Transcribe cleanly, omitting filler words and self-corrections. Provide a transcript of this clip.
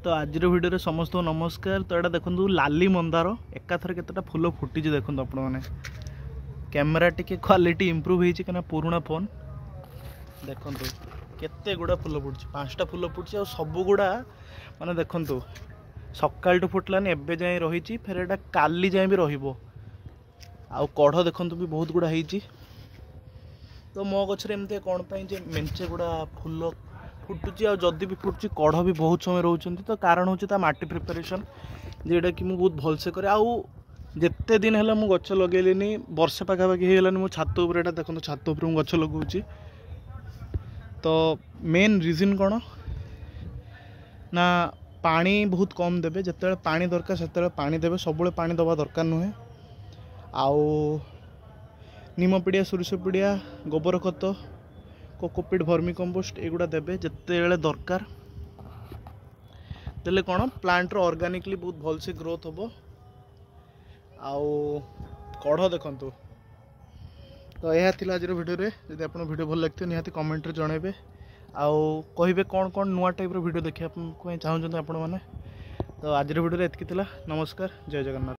तो आज भिडियो समस्त नमस्कार। तो यहाँ देखो लाली मंदार एकाथर केतटा फूल फुटी देखो आपण मैंने कैमेरा टी क्वालिटी इम्प्रूव होना पुराणा फोन देखो केते गुड़ा फूल फुटी 5टा फूल फुटी सब गुड़ा माने देखु सकाल फुटलानी एवं जाए रही फिर एटा काली जाए भी रही कढ़ देखु भी बहुत गुड़ा होती। तो मो गचर एमती कौन पे मेंचे गुड़ा फूल फुटुची जदि भी फुटुची कढ़ भी बहुत समय रोच तो कारण हूँ माटी प्रिपेरेसन जेटा कि मुझे बहुत भलसे करे जिते दिन है मुझे गच लगेली वर्षे पाखापाखि होगलानी मो छात उपर एटा देखो छात उपर गच लगाऊँ। तो मेन रिजन कौन ना पानी बहुत कम देवे जिते पानी दरकार से पानी देवे सब पानी दवा दरकार नुहे आउ नीम पिड़िया सोरिष पिड़िया गोबर खत कोकोपीट भर्मी कंपोस्ट एगुड़ा देवे जिते दरकार देले कौन प्लांट ऑर्गेनिकली बहुत भल से ग्रोथ हम आउ कढ़ देखु। तो यह थी आज वीडियो रे जब आप वीडियो भल लगते निहाती कमेंट जनइबे आउ कहे कौन कौन नुआ टाइप वीडियो देखा चाहते आपण मैंने। तो आज वीडियो एतकी नमस्कार जय जगन्नाथ।